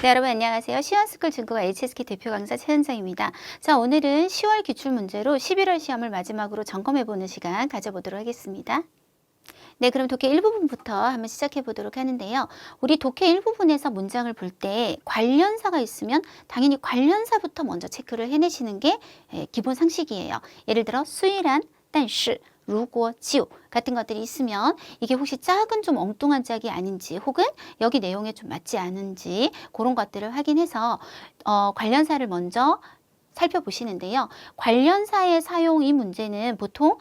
네, 여러분 안녕하세요. 시원스쿨 중국어 HSK 대표 강사 최은정입니다. 자, 오늘은 10월 기출문제로 11월 시험을 마지막으로 점검해보는 시간 가져보도록 하겠습니다. 네, 그럼 독해 1부분부터 한번 시작해 보도록 하는데요. 우리 독해 1부분에서 문장을 볼 때 관련사가 있으면 당연히 관련사부터 먼저 체크를 해내시는 게 기본 상식이에요. 예를 들어 수이란, 但是, 如果, 就 같은 것들이 있으면 이게 혹시 짝은 좀 엉뚱한 짝이 아닌지 혹은 여기 내용에 좀 맞지 않은지 그런 것들을 확인해서 관련사를 먼저 살펴보시는데요. 관련사의 사용 이 문제는 보통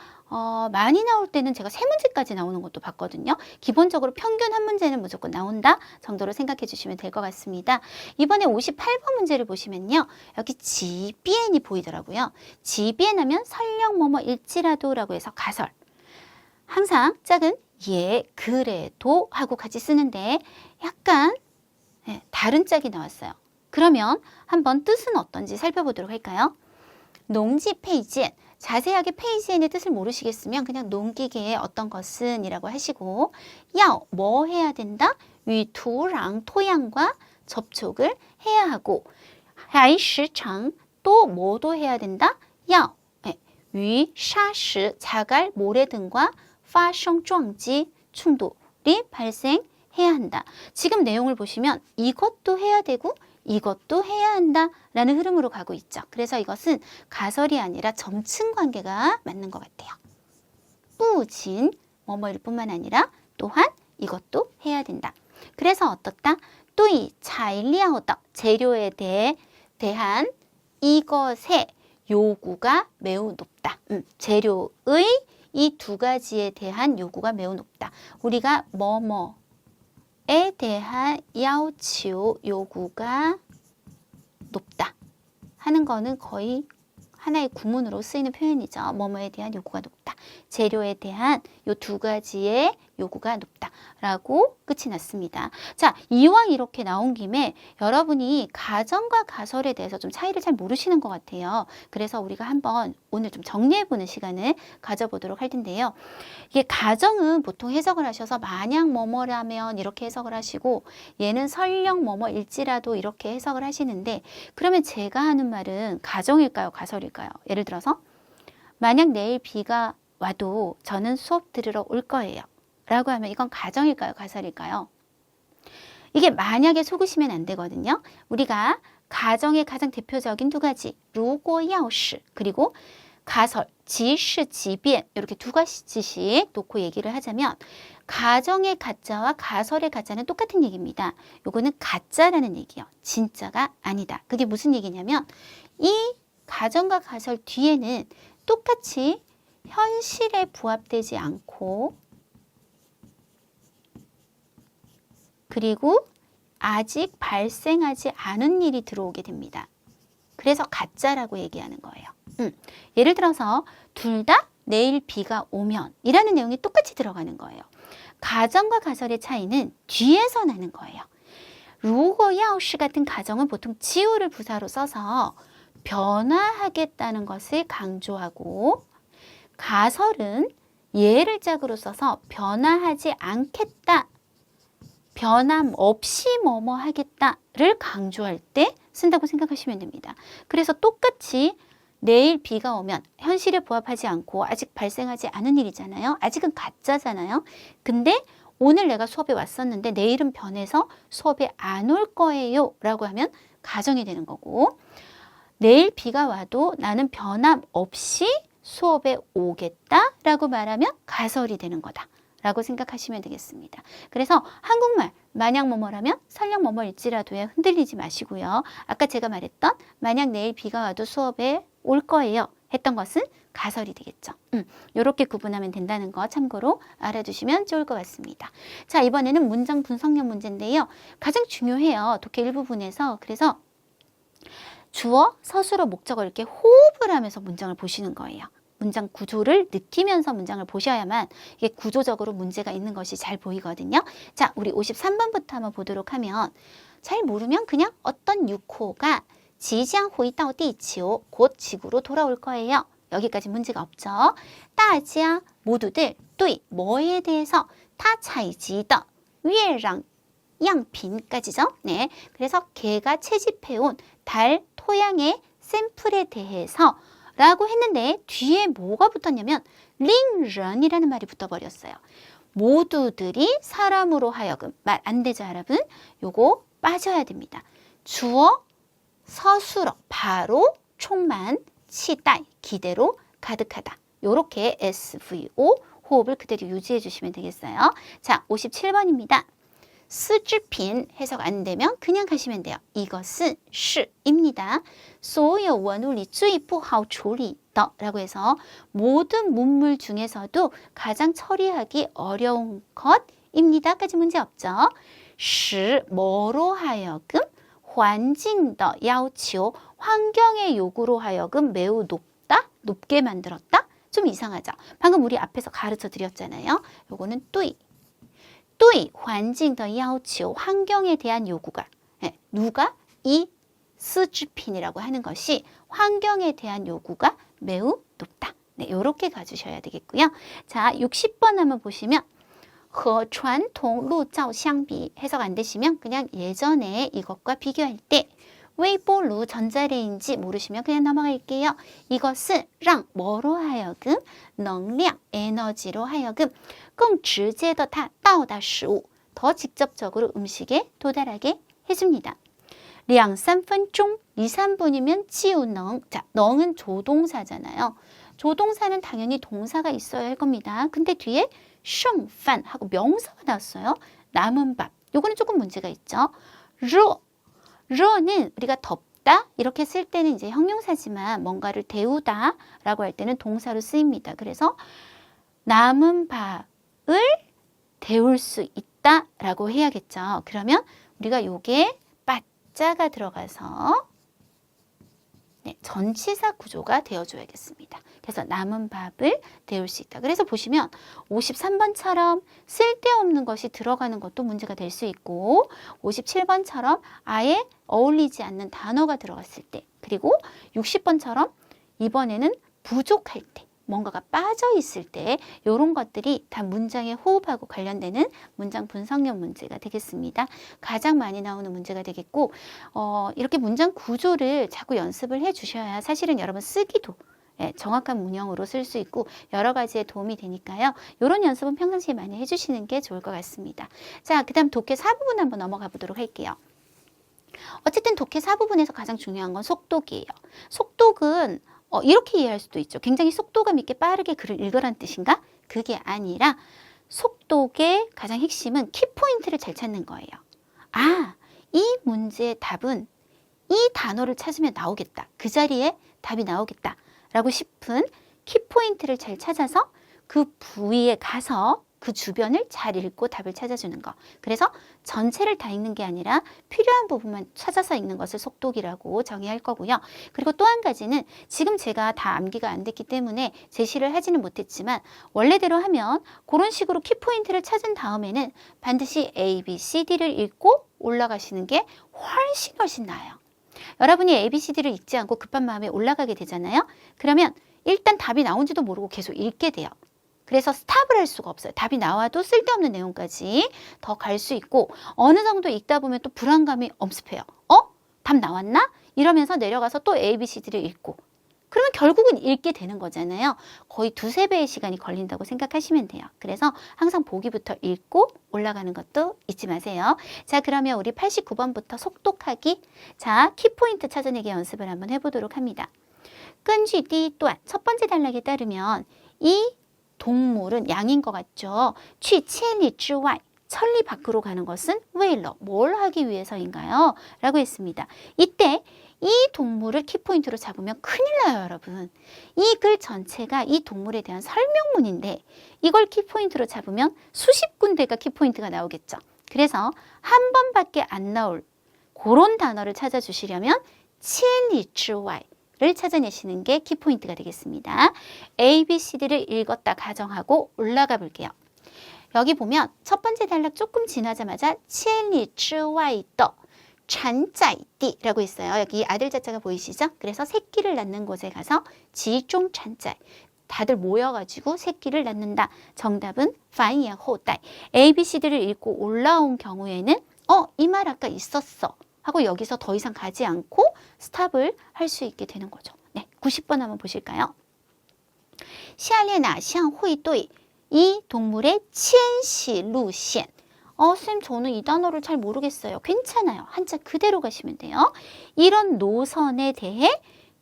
많이 나올 때는 제가 3문제까지 나오는 것도 봤거든요. 기본적으로 평균 한 문제는 무조건 나온다 정도로 생각해 주시면 될 것 같습니다. 이번에 58번 문제를 보시면요. 여기 지비엔이 보이더라고요. 지비엔 하면 설령 뭐뭐일지라도 라고 해서 가설. 항상 짝은 예, 그래도 하고 같이 쓰는데 약간 다른 짝이 나왔어요. 그러면 한번 뜻은 어떤지 살펴보도록 할까요? 농지 페이지엔, 자세하게 페이지엔의 뜻을 모르시겠으면 그냥 농기계의 어떤 것은 이라고 하시고 야, 뭐 해야 된다? 위투랑 토양과 접촉을 해야 하고 하이시창, 또 뭐도 해야 된다? 야, 위, 샤시, 자갈, 모래 등과 파성撞击, 충돌이 발생해야 한다. 지금 내용을 보시면 이것도 해야 되고 이것도 해야 한다 라는 흐름으로 가고 있죠. 그래서 이것은 가설이 아니라 점층 관계가 맞는 것 같아요. 뿌진, 뭐뭐일 뿐만 아니라 또한 이것도 해야 된다. 그래서 어떻다? 또이 차일리아오다, 재료에 대한 이것의 요구가 매우 높다. 재료의 이 두 가지에 대한 요구가 매우 높다. 우리가 뭐뭐에 대한 야오치오 요구가 높다 하는 거는 거의 하나의 구문으로 쓰이는 표현이죠. 뭐뭐에 대한 요구가 높다. 재료에 대한 요 두 가지의 요구가 높다 라고 끝이 났습니다. 자, 이왕 이렇게 나온 김에 여러분이 가정과 가설에 대해서 좀 차이를 잘 모르시는 것 같아요. 그래서 우리가 한번 오늘 좀 정리해보는 시간을 가져보도록 할 텐데요. 이게 가정은 보통 해석을 하셔서 만약 뭐뭐라면 이렇게 해석을 하시고 얘는 설령 뭐뭐일지라도 이렇게 해석을 하시는데 그러면 제가 하는 말은 가정일까요? 가설일까요? 예를 들어서 만약 내일 비가 와도 저는 수업 들으러 올 거예요 라고 하면 이건 가정일까요? 가설일까요? 이게 만약에 속으시면 안 되거든요. 우리가 가정의 가장 대표적인 두 가지 如果要是 그리고 가설, 即是即便 이렇게 두 가지씩 놓고 얘기를 하자면 가정의 가짜와 가설의 가짜는 똑같은 얘기입니다. 요거는 가짜라는 얘기예요. 진짜가 아니다. 그게 무슨 얘기냐면 이 가정과 가설 뒤에는 똑같이 현실에 부합되지 않고 그리고 아직 발생하지 않은 일이 들어오게 됩니다. 그래서 가짜라고 얘기하는 거예요. 예를 들어서 둘 다 내일 비가 오면 이라는 내용이 똑같이 들어가는 거예요. 가정과 가설의 차이는 뒤에서 나는 거예요. 如果要是 같은 가정은 보통 지우를 부사로 써서 변화하겠다는 것을 강조하고 가설은 예를 짝으로 써서 변화하지 않겠다, 변함없이 뭐뭐 하겠다를 강조할 때 쓴다고 생각하시면 됩니다. 그래서 똑같이 내일 비가 오면 현실에 부합하지 않고 아직 발생하지 않은 일이잖아요. 아직은 가짜잖아요. 근데 오늘 내가 수업에 왔었는데 내일은 변해서 수업에 안 올 거예요 라고 하면 가정이 되는 거고 내일 비가 와도 나는 변함없이 수업에 오겠다 라고 말하면 가설이 되는 거다 라고 생각하시면 되겠습니다. 그래서 한국말 만약 뭐뭐라면 설령 뭐뭐일지라도에 흔들리지 마시고요. 아까 제가 말했던 만약 내일 비가 와도 수업에 올 거예요 했던 것은 가설이 되겠죠. 이렇게 구분하면 된다는 거 참고로 알아두시면 좋을 것 같습니다. 자, 이번에는 문장 분석력 문제인데요. 가장 중요해요. 독해 일부분에서. 그래서 주어, 서술어, 목적어 이렇게 호흡을 하면서 문장을 보시는 거예요. 문장 구조를 느끼면서 문장을 보셔야만 이게 구조적으로 문제가 있는 것이 잘 보이거든요. 자, 우리 53번부터 한번 보도록 하면 잘 모르면 그냥 어떤 6호가 지장 회到地球, 곧 지구로 돌아올 거예요. 여기까지 문제가 없죠. 大家 모두들 对 뭐에 대해서 他采集的月壤 양핀까지죠. 네, 그래서 걔가 채집해온 달 토양의 샘플에 대해서 라고 했는데 뒤에 뭐가 붙었냐면 링런이라는 말이 붙어버렸어요. 모두들이 사람으로 하여금 말 안 되죠, 여러분? 요거 빠져야 됩니다. 주어 서술어 바로 총만 치다이 기대로 가득하다. 요렇게 SVO 호흡을 그대로 유지해 주시면 되겠어요. 자, 57번입니다. 스즈핀 해석 안 되면 그냥 가시면 돼요. 이것은 시입니다. 所有文物里最不好处理的 라고 해서 모든 문물 중에서도 가장 처리하기 어려운 것입니다. 까지 문제 없죠. 使 뭐로 하여금 环境的要求 환경의 요구로 하여금 매우 높다? 높게 만들었다? 좀 이상하죠. 방금 우리 앞에서 가르쳐 드렸잖아요. 요거는 对对环境的要求 환경에 대한 요구가 누가? 이 스즈핀이라고 하는 것이 환경에 대한 요구가 매우 높다. 네, 이렇게 가주셔야 되겠고요. 자, 60번 한번 보시면 和传统路照相比 해석 안 되시면 그냥 예전에 이것과 비교할 때 웨이보루 전자레인지 모르시면 그냥 넘어갈게요. 이것은 랑 뭐로 하여금 能量 에너지로 하여금 更直接的它到达食物 더 직접적으로 음식에 도달하게 해줍니다. 2, 3分钟 2, 3분이면 就能 자, 능은 조동사잖아요. 조동사는 당연히 동사가 있어야 할 겁니다. 근데 뒤에 剩饭 하고 명사가 나왔어요. 남은 밥. 요거는 조금 문제가 있죠. 热는 우리가 덥다 이렇게 쓸 때는 이제 형용사지만 뭔가를 데우다 라고 할 때는 동사로 쓰입니다. 그래서 남은 밥을 데울 수 있다 라고 해야겠죠. 그러면 우리가 요게 빠자가 들어가서 네, 전치사 구조가 되어줘야겠습니다. 그래서 남은 밥을 데울 수 있다. 그래서 보시면 53번처럼 쓸데없는 것이 들어가는 것도 문제가 될 수 있고 57번처럼 아예 어울리지 않는 단어가 들어갔을 때 그리고 60번처럼 이번에는 부족할 때 뭔가가 빠져 있을 때 이런 것들이 다 문장의 호흡하고 관련되는 문장 분석력 문제가 되겠습니다. 가장 많이 나오는 문제가 되겠고 이렇게 문장 구조를 자꾸 연습을 해 주셔야 사실은 여러분 쓰기도 정확한 문형으로 쓸 수 있고 여러 가지에 도움이 되니까요. 이런 연습은 평상시에 많이 해주시는 게 좋을 것 같습니다. 자, 그 다음 독해 4부분 한번 넘어가 보도록 할게요. 어쨌든 독해 4부분에서 가장 중요한 건 속독이에요. 속독은 이렇게 이해할 수도 있죠. 굉장히 속도감 있게 빠르게 글을 읽으란 뜻인가? 그게 아니라 속독의 가장 핵심은 키포인트를 잘 찾는 거예요. 아, 이 문제의 답은 이 단어를 찾으면 나오겠다. 그 자리에 답이 나오겠다. 라고 싶은 키포인트를 잘 찾아서 그 부위에 가서 그 주변을 잘 읽고 답을 찾아주는 거. 그래서 전체를 다 읽는 게 아니라 필요한 부분만 찾아서 읽는 것을 속독이라고 정의할 거고요. 그리고 또 한 가지는 지금 제가 다 암기가 안 됐기 때문에 제시를 하지는 못했지만 원래대로 하면 그런 식으로 키포인트를 찾은 다음에는 반드시 A, B, C, D를 읽고 올라가시는 게 훨씬 나아요. 여러분이 A, B, C, D를 읽지 않고 급한 마음에 올라가게 되잖아요. 그러면 일단 답이 나온지도 모르고 계속 읽게 돼요. 그래서 스탑을 할 수가 없어요. 답이 나와도 쓸데없는 내용까지 더 갈 수 있고 어느 정도 읽다 보면 또 불안감이 엄습해요. 답 나왔나? 이러면서 내려가서 또 A, B, C, D를 읽고 그러면 결국은 읽게 되는 거잖아요. 거의 2~3배의 시간이 걸린다고 생각하시면 돼요. 그래서 항상 보기부터 읽고 올라가는 것도 잊지 마세요. 자, 그러면 우리 89번부터 속독하기. 자, 키포인트 찾아내기 연습을 한번 해보도록 합니다. 根据第一段 첫 번째 단락에 따르면 이 동물은 양인 것 같죠. 去千里之外 천리 밖으로 가는 것은 为了 뭘 하기 위해서인가요? 라고 했습니다. 이때 이 동물을 키포인트로 잡으면 큰일 나요, 여러분. 이 글 전체가 이 동물에 대한 설명문인데 이걸 키포인트로 잡으면 수십 군데가 키포인트가 나오겠죠. 그래서 한 번밖에 안 나올 그런 단어를 찾아주시려면 千里之外를 찾아내시는 게 키포인트가 되겠습니다. A, B, C, D를 읽었다 가정하고 올라가 볼게요. 여기 보면 첫 번째 단락 조금 지나자마자 千里之外的产仔地라고 있어요. 여기 아들 자자가 보이시죠? 그래서 새끼를 낳는 곳에 가서 지종产仔 다들 모여가지고 새끼를 낳는다. 정답은 繁衍后代 A, B, C, D를 읽고 올라온 경우에는 이 말 아까 있었어 하고 여기서 더 이상 가지 않고 스탑을 할 수 있게 되는 거죠. 네, 90번 한번 보실까요? 下列哪项会对이 동물의 迁徙路线 쌤 저는 이 단어를 잘 모르겠어요. 괜찮아요. 한자 그대로 가시면 돼요. 이런 노선에 대해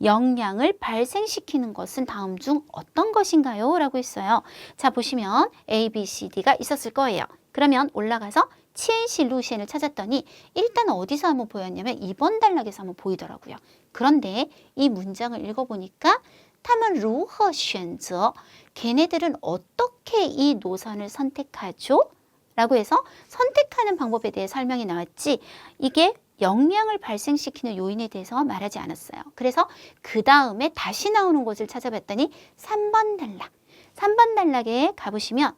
영향을 발생시키는 것은 다음 중 어떤 것인가요? 라고 했어요. 자, 보시면 A, B, C, D가 있었을 거예요. 그러면 올라가서 迁徙 路线을 찾았더니 일단 어디서 한번 보였냐면 2번 단락에서 한번 보이더라고요. 그런데 이 문장을 읽어보니까 他们如何选择 걔네들은 어떻게 이 노선을 선택하죠? 라고 해서 선택하는 방법에 대해 설명이 나왔지 이게 영향을 발생시키는 요인에 대해서 말하지 않았어요. 그래서 그 다음에 다시 나오는 곳을 찾아봤더니 3번 단락. 3번 단락에 가보시면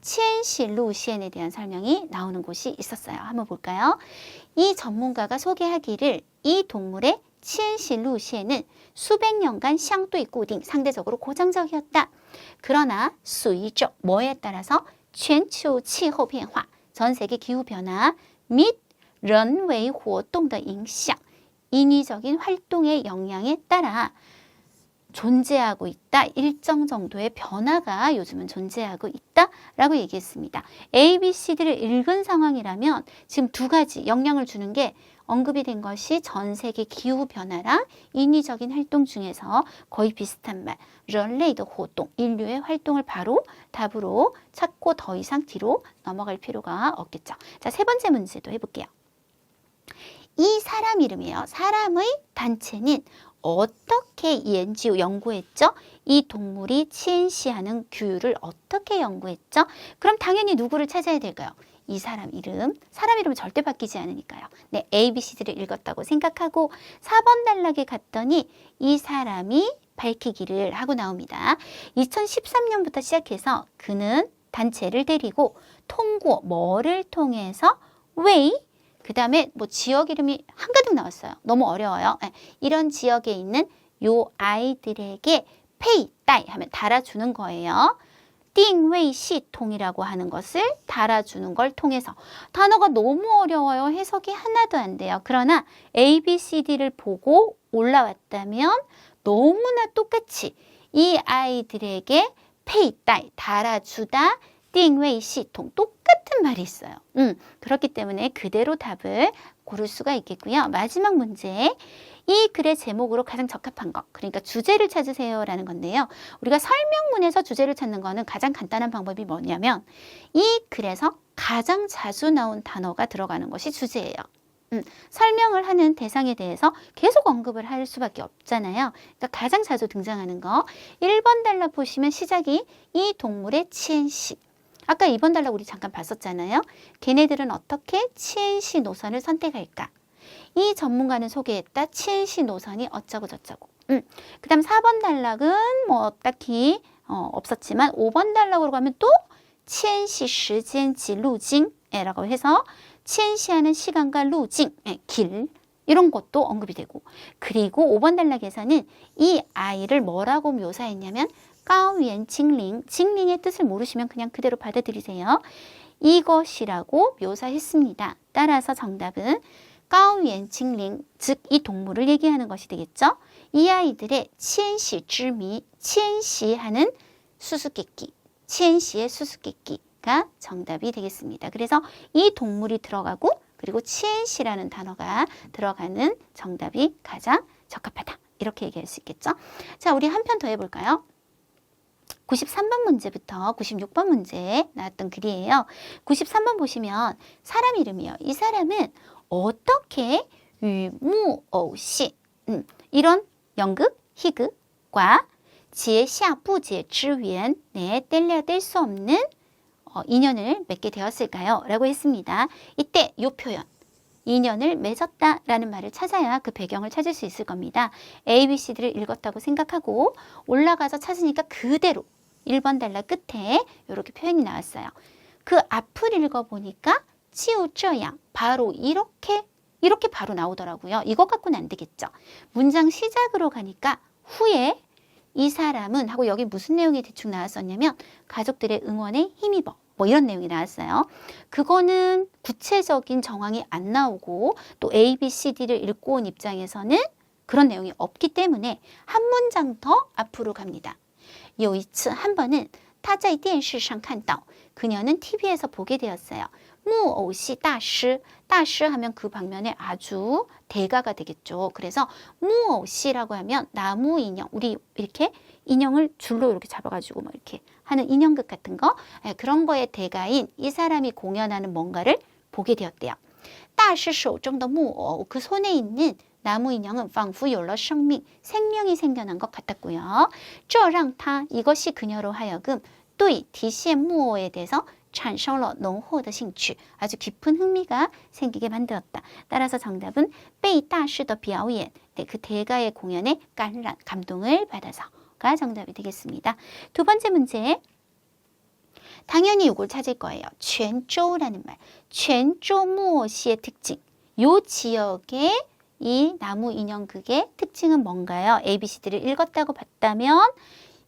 迁徙 路线에 대한 설명이 나오는 곳이 있었어요. 한번 볼까요? 이 전문가가 소개하기를 이 동물의 迁徙 路线은 수백 년간 相对固定, 상대적으로 고정적이었다. 그러나 随着 뭐에 따라서 全球气候变化, 전 세계 기후 변화 및人为活动的影响, 인위적인 활동의 영향에 따라 존재하고 있다. 일정 정도의 변화가 요즘은 존재하고 있다라고 얘기했습니다. A, B, C, D를 읽은 상황이라면 지금 두 가지 영향을 주는 게 언급이 된 것이 전 세계 기후 변화랑 인위적인 활동 중에서 거의 비슷한 말, 人类的活动, 인류의 활동을 바로 답으로 찾고 더 이상 뒤로 넘어갈 필요가 없겠죠. 자, 세 번째 문제도 해볼게요. 이 사람 이름이에요. 사람의 단체는 어떻게 연구했죠? 이 동물이 迁徙하는 규율을 어떻게 연구했죠? 그럼 당연히 누구를 찾아야 될까요? 이 사람 이름은 절대 바뀌지 않으니까요. 네, A, B, C, D를 읽었다고 생각하고 4번 단락에 갔더니 이 사람이 밝히기를 하고 나옵니다. 2013년부터 시작해서 그는 단체를 데리고 통고, 뭐를 통해서 웨이, 그 다음에 뭐 지역 이름이 한가득 나왔어요. 너무 어려워요. 네, 이런 지역에 있는 요 아이들에게 페이, 따이 하면 달아주는 거예요. 띵웨이 시통이라고 하는 것을 달아주는 걸 통해서 단어가 너무 어려워요. 해석이 하나도 안 돼요. 그러나 A, B, C, D를 보고 올라왔다면 너무나 똑같이 이 아이들에게 페이, 따이, 달아주다, 띵웨이 시통 똑같은 말이 있어요. 그렇기 때문에 그대로 답을 고를 수가 있겠고요. 마지막 문제. 이 글의 제목으로 가장 적합한 것, 그러니까 주제를 찾으세요 라는 건데요. 우리가 설명문에서 주제를 찾는 거는 가장 간단한 방법이 뭐냐면 이 글에서 가장 자주 나온 단어가 들어가는 것이 주제예요. 설명을 하는 대상에 대해서 계속 언급을 할 수밖에 없잖아요. 그러니까 가장 자주 등장하는 거 1번 단락 보시면 시작이 이 동물의 迁徙. 아까 2번 단락 우리 잠깐 봤었잖아요. 걔네들은 어떻게 迁徙 노선을 선택할까? 이 전문가는 소개했다. 迁徙 노선이 어쩌고 저쩌고. 그 다음 4번 단락은 뭐 딱히 없었지만 5번 단락으로 가면 또 迁徙时间及路径라고 해서 迁徙 하는 시간과路径, 길 이런 것도 언급이 되고 그리고 5번 단락에서는 이 아이를 뭐라고 묘사했냐면 高原 징링, 징링의 뜻을 모르시면 그냥 그대로 받아들이세요. 이것이라고 묘사했습니다. 따라서 정답은 高原 징링, 즉 이 동물을 얘기하는 것이 되겠죠. 이 아이들의 迁徙之谜, 迁徙 하는 수수께끼, 迁徙의 수수께끼가 정답이 되겠습니다. 그래서 이 동물이 들어가고 그리고 迁徙 라는 단어가 들어가는 정답이 가장 적합하다. 이렇게 얘기할 수 있겠죠. 자, 우리 한 편 더 해볼까요? 93번 문제부터 96번 문제 나왔던 글이에요. 93번 보시면 사람 이름이에요. 이 사람은 어떻게 유무어시 이런 연극, 희극과 지혜샤 부재 지위엔 뗄래야 뗄 수 없는 인연을 맺게 되었을까요? 라고 했습니다. 이때 이 표현 인연을 맺었다 라는 말을 찾아야 그 배경을 찾을 수 있을 겁니다. A, B, C, D를 읽었다고 생각하고 올라가서 찾으니까 그대로 1번 단락 끝에 이렇게 표현이 나왔어요. 그 앞을 읽어보니까 치우쩌양 바로 이렇게 바로 나오더라고요. 이것 갖고는 안 되겠죠. 문장 시작으로 가니까 후에 이 사람은 하고 여기 무슨 내용이 대충 나왔었냐면 가족들의 응원에 힘입어 뭐 이런 내용이 나왔어요. 그거는 구체적인 정황이 안 나오고 또 A, B, C, D를 읽고 온 입장에서는 그런 내용이 없기 때문에 한 문장 더 앞으로 갑니다. 有一次 한 번은 他在电视上看到 그녀는 TV에서 보게 되었어요. 木偶戏大师 大师 하면 그 방면에 아주 대가가 되겠죠. 그래서 木偶戏라고 하면 나무 인형, 우리 이렇게 인형을 줄로 이렇게 잡아가지고 뭐 이렇게 하는 인형극 같은 거, 그런 거에 대가인 이 사람이 공연하는 뭔가를 보게 되었대요. 大师手中的木偶 그 손에 있는 나무 인형은 仿佛有了生命 생명이 생겨난 것 같았고요. 这让他 이것이 그녀로 하여금 对体现木偶에 대해서 产生了浓厚的兴趣 아주 깊은 흥미가 생기게 만들었다. 따라서 정답은 被大师的表演 네, 그 대가의 공연에 감동을 받아서가 정답이 되겠습니다. 두 번째 문제 당연히 이걸 찾을 거예요. 泉州라는 말 泉州木偶戏의 특징 요 지역의 이 나무 인형극의 특징은 뭔가요? ABCD를 읽었다고 봤다면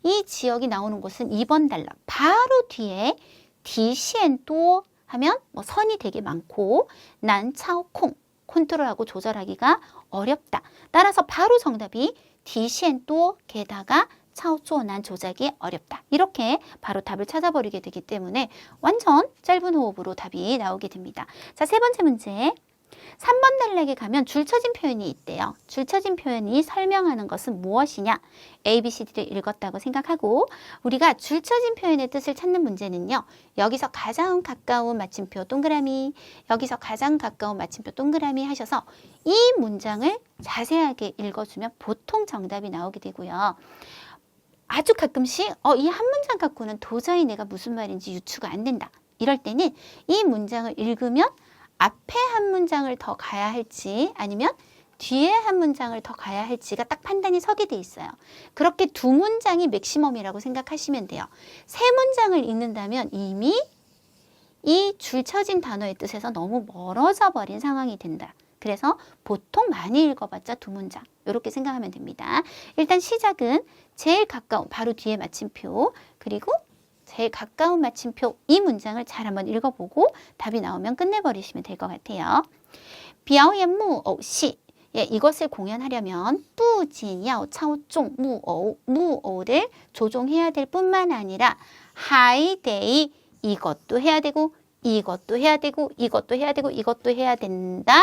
이 지역이 나오는 곳은 2번 단락 바로 뒤에 디시엔도 하면 뭐 선이 되게 많고 난차오콩 컨트롤하고 조절하기가 어렵다. 따라서 바로 정답이 디시엔도 게다가 차오쪼난 조작이 어렵다. 이렇게 바로 답을 찾아버리게 되기 때문에 완전 짧은 호흡으로 답이 나오게 됩니다. 자, 세 번째 문제. 3번 단락에 가면 줄쳐진 표현이 있대요. 줄쳐진 표현이 설명하는 것은 무엇이냐? A, B, C, D를 읽었다고 생각하고 우리가 줄쳐진 표현의 뜻을 찾는 문제는요. 여기서 가장 가까운 마침표 동그라미, 여기서 가장 가까운 마침표 동그라미 하셔서 이 문장을 자세하게 읽어주면 보통 정답이 나오게 되고요. 아주 가끔씩 이 한 문장 갖고는 도저히 내가 무슨 말인지 유추가 안 된다. 이럴 때는 이 문장을 읽으면 앞에 한 문장을 더 가야 할지 아니면 뒤에 한 문장을 더 가야 할지가 딱 판단이 서게 돼 있어요. 그렇게 두 문장이 맥시멈이라고 생각하시면 돼요. 세 문장을 읽는다면 이미 이 줄쳐진 단어의 뜻에서 너무 멀어져 버린 상황이 된다. 그래서 보통 많이 읽어봤자 두 문장 이렇게 생각하면 됩니다. 일단 시작은 제일 가까운 바로 뒤에 마침표 그리고 제일 가까운 마침표 이 문장을 잘 한번 읽어보고 답이 나오면 끝내버리시면 될 것 같아요. 表演木偶戏 예, 이것을 공연하려면 不仅要操纵木偶 무偶를 조종해야 될 뿐만 아니라 还得 이것도 해야 되고 이것도 해야 되고 이것도 해야 되고 이것도 해야 된다.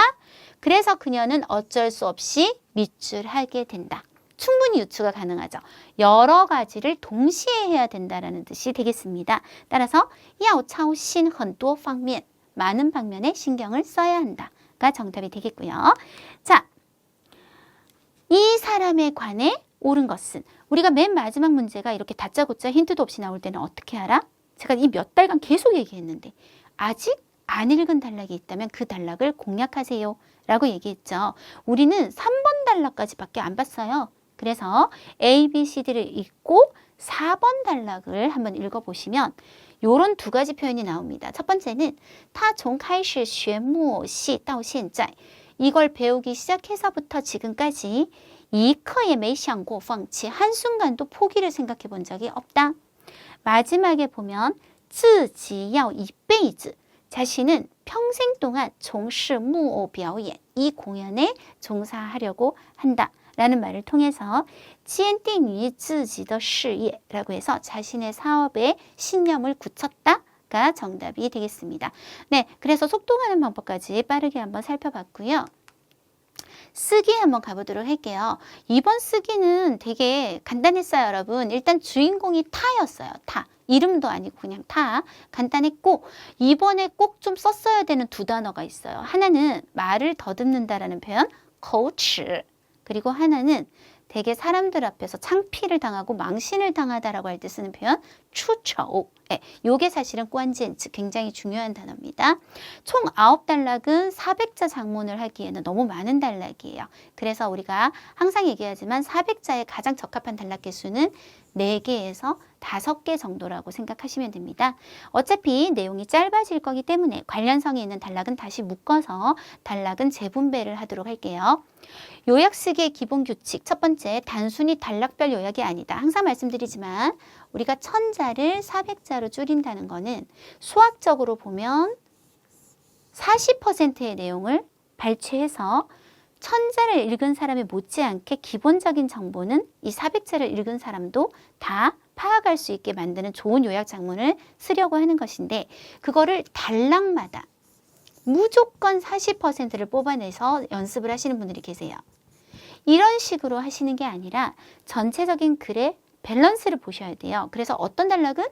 그래서 그녀는 어쩔 수 없이 밑줄하게 된다. 충분히 유추가 가능하죠. 여러 가지를 동시에 해야 된다라는 뜻이 되겠습니다. 따라서 要操心很多方面 많은 방면에 신경을 써야 한다가 정답이 되겠고요. 자, 이 사람에 관해 옳은 것은 우리가 맨 마지막 문제가 이렇게 다짜고짜 힌트도 없이 나올 때는 어떻게 알아? 제가 이 몇 달간 계속 얘기했는데 아직 안 읽은 단락이 있다면 그 단락을 공략하세요 라고 얘기했죠. 우리는 3번 단락까지밖에 안 봤어요. 그래서 A, B, C, D를 읽고 4번 단락을 한번 읽어보시면 요런 두 가지 표현이 나옵니다. 첫 번째는 他从开始学木偶戏到现在 이걸 배우기 시작해서부터 지금까지 一刻也没想过放弃 한순간도 포기를 생각해 본 적이 없다. 마지막에 보면 自己要一辈子 자신은 평생 동안 从事木偶表演 이 공연에 종사하려고 한다. 라는 말을 통해서 坚定于自己的事业 라고 해서 자신의 사업에 신념을 굳혔다가 정답이 되겠습니다. 네, 그래서 속도가는 방법까지 빠르게 한번 살펴봤고요. 쓰기 한번 가보도록 할게요. 이번 쓰기는 되게 간단했어요, 여러분. 일단 주인공이 타였어요. 타. 이름도 아니고 그냥 타. 간단했고 이번에 꼭 좀 썼어야 되는 두 단어가 있어요. 하나는 말을 더듬는다라는 표현, 口齿. 그리고 하나는 되게 사람들 앞에서 창피를 당하고 망신을 당하다라고 할 때 쓰는 표현, 出丑. 예, 요게 사실은 관젠츠 굉장히 중요한 단어입니다. 총 9단락은 400자 작문을 하기에는 너무 많은 단락이에요. 그래서 우리가 항상 얘기하지만 400자에 가장 적합한 단락 개수는 4개에서 5개 정도라고 생각하시면 됩니다. 어차피 내용이 짧아질 거기 때문에 관련성에 있는 단락은 다시 묶어서 단락은 재분배를 하도록 할게요. 요약 쓰기의 기본 규칙 첫 번째, 단순히 단락별 요약이 아니다. 항상 말씀드리지만 우리가 1000자를 400자로 줄인다는 거는 수학적으로 보면 40%의 내용을 발췌해서 1000자를 읽은 사람이 못지않게 기본적인 정보는 이 400자를 읽은 사람도 다 파악할 수 있게 만드는 좋은 요약 작문을 쓰려고 하는 것인데, 그거를 단락마다 무조건 40%를 뽑아내서 연습을 하시는 분들이 계세요. 이런 식으로 하시는 게 아니라 전체적인 글의 밸런스를 보셔야 돼요. 그래서 어떤 단락은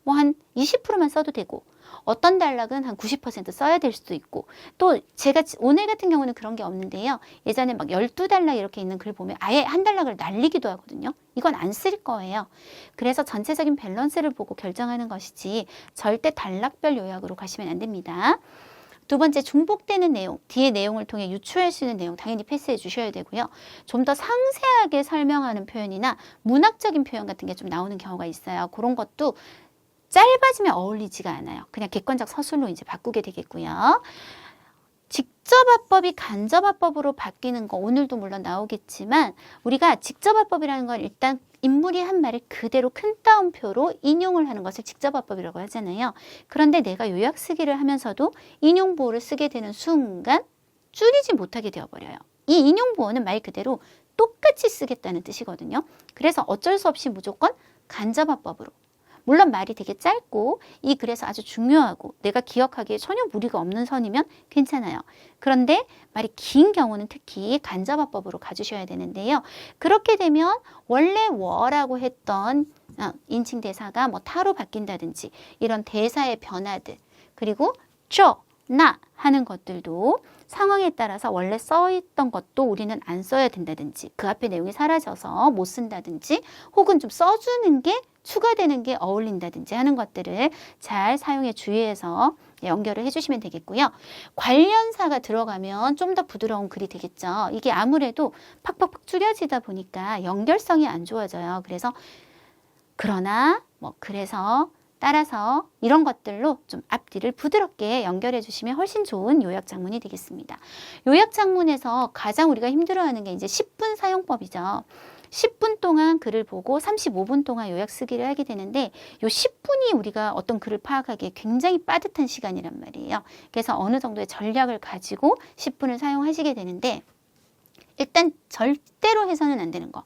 뭐 한 20%만 써도 되고, 어떤 단락은 한 90% 써야 될 수도 있고, 또 제가 오늘 같은 경우는 그런 게 없는데요. 예전에 막 12단락 이렇게 있는 글 보면 아예 한 단락을 날리기도 하거든요. 이건 안 쓸 거예요. 그래서 전체적인 밸런스를 보고 결정하는 것이지 절대 단락별 요약으로 가시면 안 됩니다. 두 번째, 중복되는 내용, 뒤에 내용을 통해 유추할 수 있는 내용 당연히 패스해 주셔야 되고요. 좀 더 상세하게 설명하는 표현이나 문학적인 표현 같은 게 좀 나오는 경우가 있어요. 그런 것도 짧아지면 어울리지가 않아요. 그냥 객관적 서술로 이제 바꾸게 되겠고요. 직접화법이 간접화법으로 바뀌는 거 오늘도 물론 나오겠지만, 우리가 직접화법이라는 건 일단 인물이 한 말을 그대로 큰 따옴표로 인용을 하는 것을 직접화법이라고 하잖아요. 그런데 내가 요약 쓰기를 하면서도 인용보호를 쓰게 되는 순간 줄이지 못하게 되어버려요. 이 인용보호는 말 그대로 똑같이 쓰겠다는 뜻이거든요. 그래서 어쩔 수 없이 무조건 간접화법으로, 물론 말이 되게 짧고 이 글에서 아주 중요하고 내가 기억하기에 전혀 무리가 없는 선이면 괜찮아요. 그런데 말이 긴 경우는 특히 간접화법으로 가주셔야 되는데요. 그렇게 되면 원래 워라고 했던 인칭 대사가 뭐 타로 바뀐다든지 이런 대사의 변화들, 그리고 나 하는 것들도 상황에 따라서 원래 써있던 것도 우리는 안 써야 된다든지, 그 앞에 내용이 사라져서 못 쓴다든지, 혹은 좀 써주는 게 추가되는 게 어울린다든지 하는 것들을 잘 사용해 주의해서 연결을 해주시면 되겠고요. 관련사가 들어가면 좀 더 부드러운 글이 되겠죠. 이게 아무래도 팍팍팍 줄여지다 보니까 연결성이 안 좋아져요. 그래서 그러나 그래서 따라서 이런 것들로 좀 앞뒤를 부드럽게 연결해 주시면 훨씬 좋은 요약 작문이 되겠습니다. 요약 작문에서 가장 우리가 힘들어하는 게 이제 10분 사용법이죠. 10분 동안 글을 보고 35분 동안 요약 쓰기를 하게 되는데, 요 10분이 우리가 어떤 글을 파악하기에 굉장히 빠듯한 시간이란 말이에요. 그래서 어느 정도의 전략을 가지고 10분을 사용하시게 되는데, 일단 절대로 해서는 안 되는 거.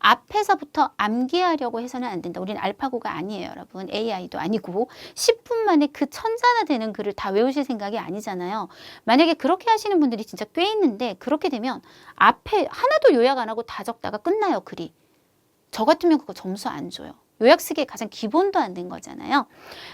앞에서부터 암기하려고 해서는 안 된다. 우리는 알파고가 아니에요, 여러분. AI도 아니고 10분 만에 그 천자나 되는 글을 다 외우실 생각이 아니잖아요. 만약에 그렇게 하시는 분들이 진짜 꽤 있는데, 그렇게 되면 앞에 하나도 요약 안 하고 다 적다가 끝나요, 글이. 저 같으면 그거 점수 안 줘요. 요약 쓰기에 가장 기본도 안 된 거잖아요.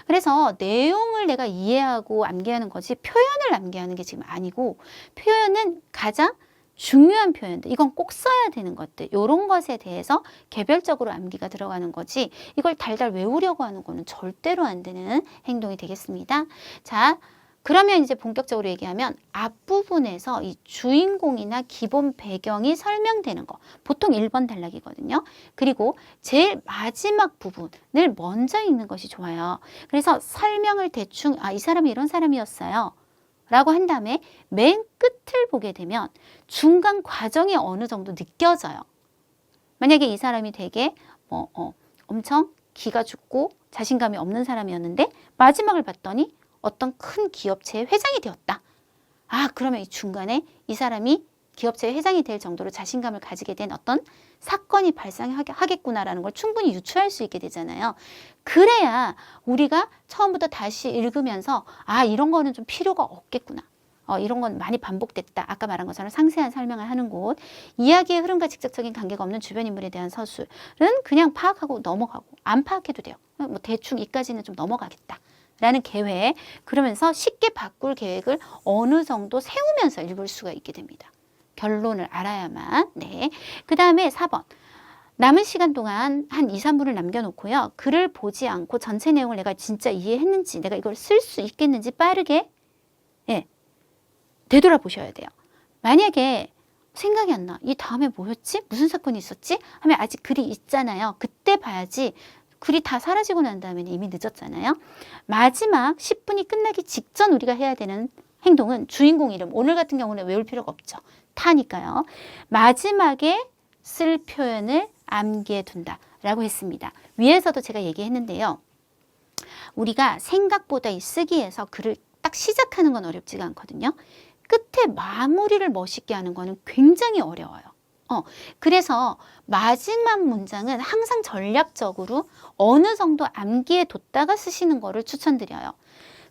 그래서 내용을 내가 이해하고 암기하는 거지 표현을 암기하는 게 지금 아니고, 표현은 가장 중요한 표현들, 이건 꼭 써야 되는 것들, 이런 것에 대해서 개별적으로 암기가 들어가는 거지, 이걸 달달 외우려고 하는 거는 절대로 안 되는 행동이 되겠습니다. 자, 그러면 이제 본격적으로 얘기하면 앞부분에서 이 주인공이나 기본 배경이 설명되는 거, 보통 1번 단락이거든요. 그리고 제일 마지막 부분을 먼저 읽는 것이 좋아요. 그래서 설명을 대충 이 사람이 이런 사람이었어요 라고 한 다음에 맨 끝을 보게 되면 중간 과정이 어느 정도 느껴져요. 만약에 이 사람이 되게 엄청 기가 죽고 자신감이 없는 사람이었는데 마지막을 봤더니 어떤 큰 기업체의 회장이 되었다. 그러면 이 중간에 이 사람이 기업체의 회장이 될 정도로 자신감을 가지게 된 어떤 사건이 발생하겠구나라는 걸 충분히 유추할 수 있게 되잖아요. 그래야 우리가 처음부터 다시 읽으면서 이런 거는 좀 필요가 없겠구나. 이런 건 많이 반복됐다. 아까 말한 것처럼 상세한 설명을 하는 곳, 이야기의 흐름과 직접적인 관계가 없는 주변 인물에 대한 서술은 그냥 파악하고 넘어가고, 안 파악해도 돼요. 대충 이까지는 좀 넘어가겠다 라는 계획, 그러면서 쉽게 바꿀 계획을 어느 정도 세우면서 읽을 수가 있게 됩니다. 결론을 알아야만. 네. 그 다음에 4번. 남은 시간 동안 한 2, 3분을 남겨놓고요. 글을 보지 않고 전체 내용을 내가 진짜 이해했는지, 내가 이걸 쓸 수 있겠는지 빠르게 되돌아보셔야 돼요. 만약에 생각이 안 나. 이 다음에 뭐였지? 무슨 사건이 있었지? 하면 아직 글이 있잖아요. 그때 봐야지 글이 다 사라지고 난 다음에는 이미 늦었잖아요. 마지막 10분이 끝나기 직전 우리가 해야 되는 행동은 주인공 이름, 오늘 같은 경우는 외울 필요가 없죠. 타니까요. 마지막에 쓸 표현을 암기해 둔다 라고 했습니다. 위에서도 제가 얘기했는데요. 우리가 생각보다 이 쓰기에서 글을 딱 시작하는 건 어렵지가 않거든요. 끝에 마무리를 멋있게 하는 거는 굉장히 어려워요. 그래서 마지막 문장은 항상 전략적으로 어느 정도 암기해 뒀다가 쓰시는 거를 추천드려요.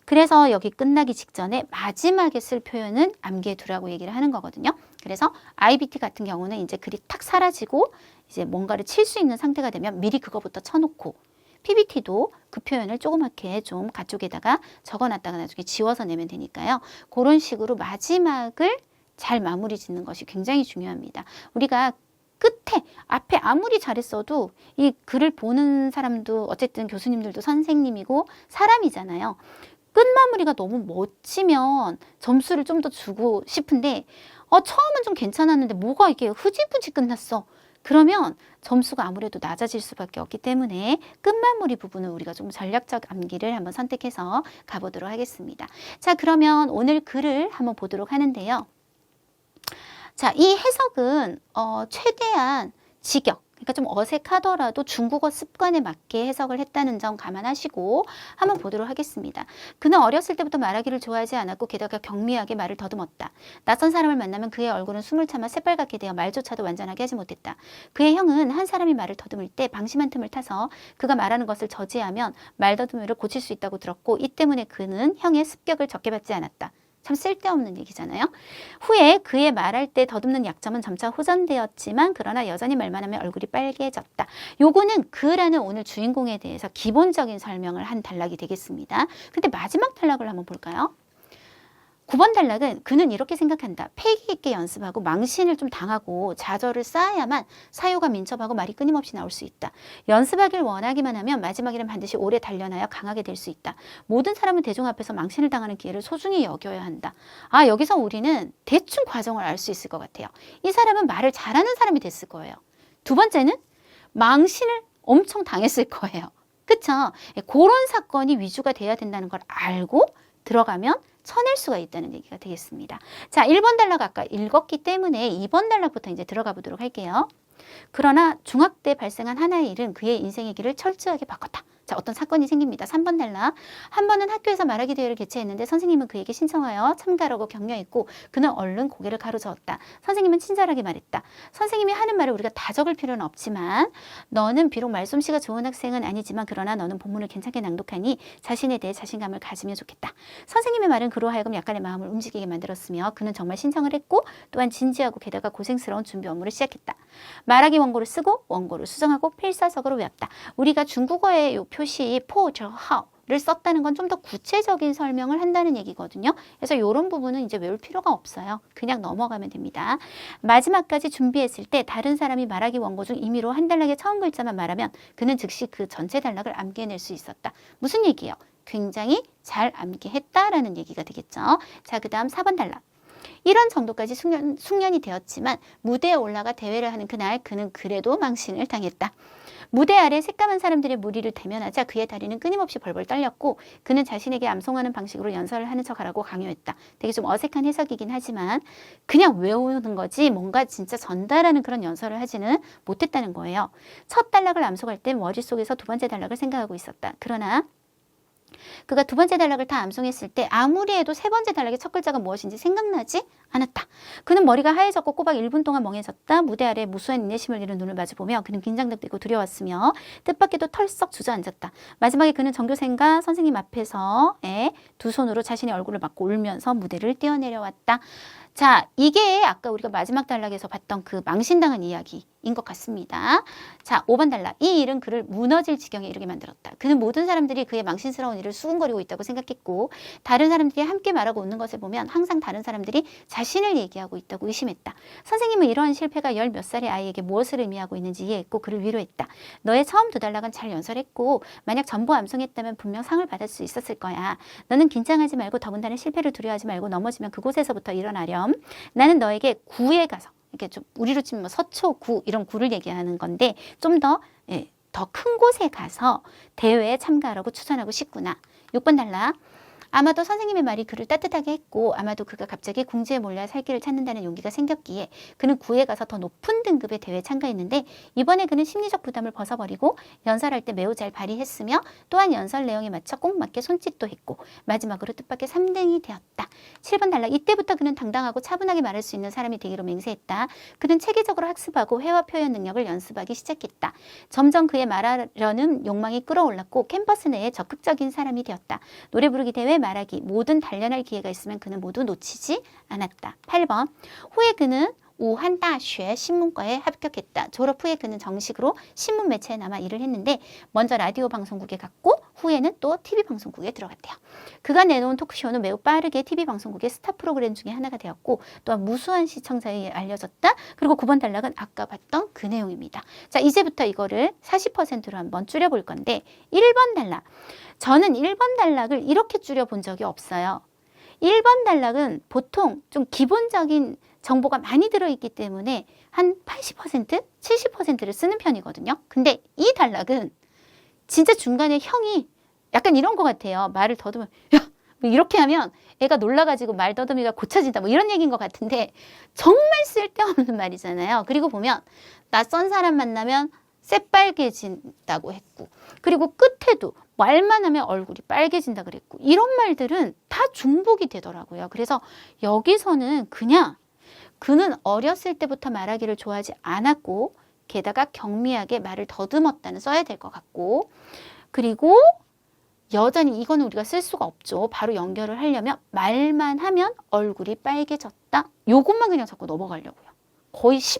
그래서 여기 끝나기 직전에 마지막에 쓸 표현은 암기해 두라고 얘기를 하는 거거든요. 그래서 IBT 같은 경우는 이제 글이 탁 사라지고 이제 뭔가를 칠 수 있는 상태가 되면 미리 그거부터 쳐놓고, PPT도 그 표현을 조그맣게 좀 가쪽에다가 적어놨다가 나중에 지워서 내면 되니까요. 그런 식으로 마지막을 잘 마무리 짓는 것이 굉장히 중요합니다. 우리가 끝에, 앞에 아무리 잘했어도 이 글을 보는 사람도 어쨌든 교수님들도 선생님이고 사람이잖아요. 끝마무리가 너무 멋지면 점수를 좀 더 주고 싶은데 처음은 좀 괜찮았는데 뭐가 이게 흐지부지 끝났어. 그러면 점수가 아무래도 낮아질 수밖에 없기 때문에 끝마무리 부분은 우리가 좀 전략적 암기를 한번 선택해서 가보도록 하겠습니다. 자, 그러면 오늘 글을 한번 보도록 하는데요. 자, 이 해석은 최대한 직역, 그러니까 좀 어색하더라도 중국어 습관에 맞게 해석을 했다는 점 감안하시고 한번 보도록 하겠습니다. 그는 어렸을 때부터 말하기를 좋아하지 않았고 게다가 경미하게 말을 더듬었다. 낯선 사람을 만나면 그의 얼굴은 숨을 참아 새빨갛게 되어 말조차도 완전하게 하지 못했다. 그의 형은 한 사람이 말을 더듬을 때 방심한 틈을 타서 그가 말하는 것을 저지하면 말더듬이를 고칠 수 있다고 들었고, 이 때문에 그는 형의 습격을 적게 받지 않았다. 참 쓸데없는 얘기잖아요. 후에 그의 말할 때 더듬는 약점은 점차 호전되었지만 그러나 여전히 말만 하면 얼굴이 빨개졌다. 요거는 그라는 오늘 주인공에 대해서 기본적인 설명을 한 단락이 되겠습니다. 근데 마지막 단락을 한번 볼까요? 9번 단락은 그는 이렇게 생각한다. 패기 있게 연습하고 망신을 좀 당하고 좌절을 쌓아야만 사유가 민첩하고 말이 끊임없이 나올 수 있다. 연습하길 원하기만 하면 마지막에는 반드시 오래 단련하여 강하게 될 수 있다. 모든 사람은 대중 앞에서 망신을 당하는 기회를 소중히 여겨야 한다. 아, 여기서 우리는 대충 과정을 알 수 있을 것 같아요. 이 사람은 말을 잘하는 사람이 됐을 거예요. 두 번째는 망신을 엄청 당했을 거예요. 그쵸? 그런 사건이 위주가 돼야 된다는 걸 알고 들어가면 쳐낼 수가 있다는 얘기가 되겠습니다. 자, 1번 단락 아까 읽었기 때문에 2번 단락부터 이제 들어가 보도록 할게요. 그러나 중학 때 발생한 하나의 일은 그의 인생의 길을 철저하게 바꿨다. 자, 어떤 사건이 생깁니다. 3번 단락. 한 번은 학교에서 말하기 대회를 개최했는데 선생님은 그에게 신청하여 참가라고 격려했고 그는 얼른 고개를 가로저었다. 선생님은 친절하게 말했다. 선생님이 하는 말을 우리가 다 적을 필요는 없지만 너는 비록 말솜씨가 좋은 학생은 아니지만 그러나 너는 본문을 괜찮게 낭독하니 자신에 대해 자신감을 가지면 좋겠다. 선생님의 말은 그로 하여금 약간의 마음을 움직이게 만들었으며 그는 정말 신청을 했고 또한 진지하고 게다가 고생스러운 준비 업무를 시작했다. 말하기 원고를 쓰고 원고를 수정하고 필사적으로 외웠다. 우리가 중국어의 요 표시 포, 저, 하를 썼다는 건 좀 더 구체적인 설명을 한다는 얘기거든요. 그래서 이런 부분은 이제 외울 필요가 없어요. 그냥 넘어가면 됩니다. 마지막까지 준비했을 때 다른 사람이 말하기 원고 중 임의로 한 단락의 처음 글자만 말하면 그는 즉시 그 전체 단락을 암기해낼 수 있었다. 무슨 얘기예요? 굉장히 잘 암기했다라는 얘기가 되겠죠. 자, 그 다음 4번 단락. 이런 정도까지 숙련이 되었지만 무대에 올라가 대회를 하는 그날 그는 그래도 망신을 당했다. 무대 아래 새까만 사람들의 무리를 대면하자 그의 다리는 끊임없이 벌벌 떨렸고 그는 자신에게 암송하는 방식으로 연설을 하는 척하라고 강요했다. 되게 좀 어색한 해석이긴 하지만 그냥 외우는 거지 뭔가 진짜 전달하는 그런 연설을 하지는 못했다는 거예요. 첫 단락을 암송할 때 머릿속에서 두 번째 단락을 생각하고 있었다. 그러나 그가 두 번째 단락을 다 암송했을 때 아무리 해도 세 번째 단락의 첫 글자가 무엇인지 생각나지 않았다. 그는 머리가 하얘졌고 꼬박 1분 동안 멍해졌다. 무대 아래 무수한 인내심을 잃은 눈을 마주보며 그는 긴장되고 두려웠으며 뜻밖에도 털썩 주저앉았다. 마지막에 그는 전교생과 선생님 앞에서 두 손으로 자신의 얼굴을 막고 울면서 무대를 뛰어내려왔다. 자, 이게 아까 우리가 마지막 단락에서 봤던 그 망신당한 이야기인 것 같습니다. 자, 5번 단락. 이 일은 그를 무너질 지경에 이르게 만들었다. 그는 모든 사람들이 그의 망신스러운 일을 수군거리고 있다고 생각했고 다른 사람들이 함께 말하고 웃는 것을 보면 항상 다른 사람들이 자신을 얘기하고 있다고 의심했다. 선생님은 이러한 실패가 10몇 살의 아이에게 무엇을 의미하고 있는지 이해했고 그를 위로했다. 너의 처음 두 단락은 잘 연설했고 만약 전부 암송했다면 분명 상을 받을 수 있었을 거야. 너는 긴장하지 말고 더군다나 실패를 두려워하지 말고 넘어지면 그곳에서부터 일어나렴. 나는 너에게 구에 가서 이렇게 좀 우리로 치면 뭐 서초 구 이런 구를 얘기하는 건데 좀 더 더 큰 곳에 가서 대회에 참가하라고 추천하고 싶구나. 6번 달라. 아마도 선생님의 말이 그를 따뜻하게 했고 아마도 그가 갑자기 궁지에 몰려 살 길을 찾는다는 용기가 생겼기에 그는 구에 가서 더 높은 등급의 대회에 참가했는데 이번에 그는 심리적 부담을 벗어버리고 연설할 때 매우 잘 발휘했으며 또한 연설 내용에 맞춰 꼭 맞게 손짓도 했고 마지막으로 뜻밖의 3등이 되었다. 7번 달라. 이때부터 그는 당당하고 차분하게 말할 수 있는 사람이 되기로 맹세했다. 그는 체계적으로 학습하고 회화 표현 능력을 연습하기 시작했다. 점점 그의 말하려는 욕망이 끌어올랐고 캠퍼스 내에 적극적인 사람이 되었다. 노래 부르기 대회, 말하기, 모든 단련할 기회가 있으면 그는 모두 놓치지 않았다. 8번. 후에 그는 우한大学 신문과에 합격했다. 졸업 후에 그는 정식으로 신문 매체에 남아 일을 했는데 먼저 라디오 방송국에 갔고 후에는 또 TV 방송국에 들어갔대요. 그가 내놓은 토크쇼는 매우 빠르게 TV 방송국의 스타 프로그램 중에 하나가 되었고 또한 무수한 시청자에 알려졌다. 그리고 9번 단락은 아까 봤던 그 내용입니다. 자, 이제부터 이거를 40%로 한번 줄여볼 건데 1번 단락. 저는 1번 단락을 이렇게 줄여본 적이 없어요. 1번 단락은 보통 좀 기본적인 정보가 많이 들어있기 때문에 한 80%, 70%를 쓰는 편이거든요. 근데 이 단락은 진짜 중간에 형이 약간 이런 것 같아요. 말을 더듬으면 야! 뭐 이렇게 하면 애가 놀라가지고 말 더듬이가 고쳐진다. 뭐 이런 얘기인 것 같은데 정말 쓸데없는 말이잖아요. 그리고 보면 낯선 사람 만나면 새빨개진다고 했고 그리고 끝에도 말만 하면 얼굴이 빨개진다 그랬고 이런 말들은 다 중복이 되더라고요. 그래서 여기서는 그냥 그는 어렸을 때부터 말하기를 좋아하지 않았고 게다가 경미하게 말을 더듬었다는 써야 될 것 같고 그리고 여전히 이거는 우리가 쓸 수가 없죠. 바로 연결을 하려면 말만 하면 얼굴이 빨개졌다. 요것만 그냥 자꾸 넘어가려고요. 거의 10%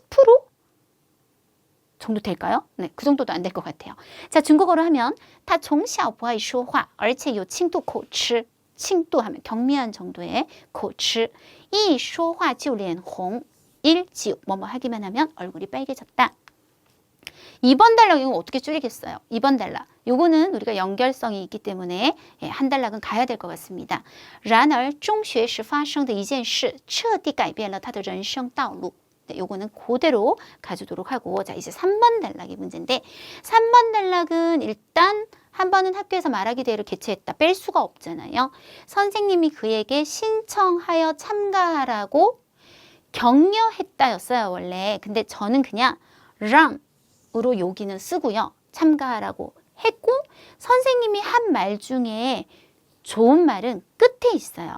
정도 될까요? 네, 그 정도도 안 될 것 같아요. 자, 중국어로 하면 他从小不爱说话而且有轻度口吃 轻度하면 경미한 정도의 口吃一说话就脸红 일지우 뭐뭐 하기만 하면 얼굴이 빨개졌다. 2번 단락 이거 어떻게 줄이겠어요? 2번 단락 요거는 우리가 연결성이 있기 때문에 한 단락은 가야 될 것 같습니다. 然而中学时发生的一件事彻底改变了他的人生道路 네, 요거는 그대로 가주도록 하고 자 이제 3번 단락의 문제인데 3번 단락은 일단 한 번은 학교에서 말하기 대회를 개최했다. 뺄 수가 없잖아요. 선생님이 그에게 신청하여 참가하라고 격려했다였어요. 원래. 근데 저는 그냥 랑으로 여기는 쓰고요. 참가하라고 했고 선생님이 한 말 중에 좋은 말은 끝에 있어요.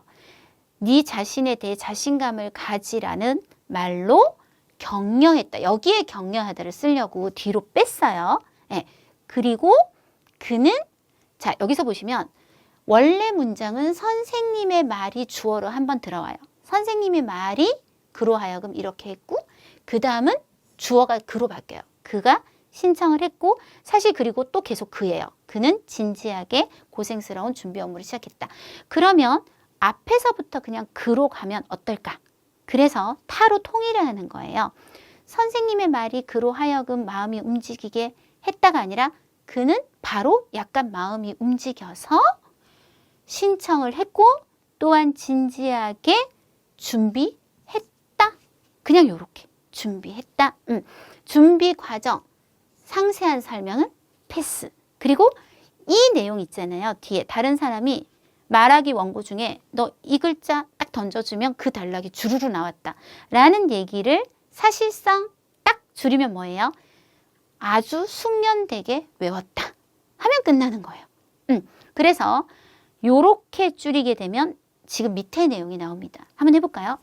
네 자신에 대해 자신감을 가지라는 말로 격려했다. 여기에 격려하다를 쓰려고 뒤로 뺐어요. 네. 그리고 그는 자 여기서 보시면 원래 문장은 선생님의 말이 주어로 한번 들어와요. 선생님의 말이 그로 하여금 이렇게 했고 그 다음은 주어가 그로 바뀌어요. 그가 신청을 했고 사실 그리고 또 계속 그예요. 그는 진지하게 고생스러운 준비 업무를 시작했다. 그러면 앞에서부터 그냥 그로 가면 어떨까? 그래서 타로 통일을 하는 거예요. 선생님의 말이 그로 하여금 마음이 움직이게 했다가 아니라 그는 바로 약간 마음이 움직여서 신청을 했고 또한 진지하게 준비했다. 그냥 요렇게 준비했다. 준비 과정 상세한 설명은 패스. 그리고 이 내용 있잖아요. 뒤에 다른 사람이 말하기 원고 중에 너 이 글자 딱 던져주면 그 단락이 주르르 나왔다. 라는 얘기를 사실상 딱 줄이면 뭐예요? 아주 숙련되게 외웠다. 하면 끝나는 거예요. 그래서 요렇게 줄이게 되면 지금 밑에 내용이 나옵니다. 한번 해볼까요?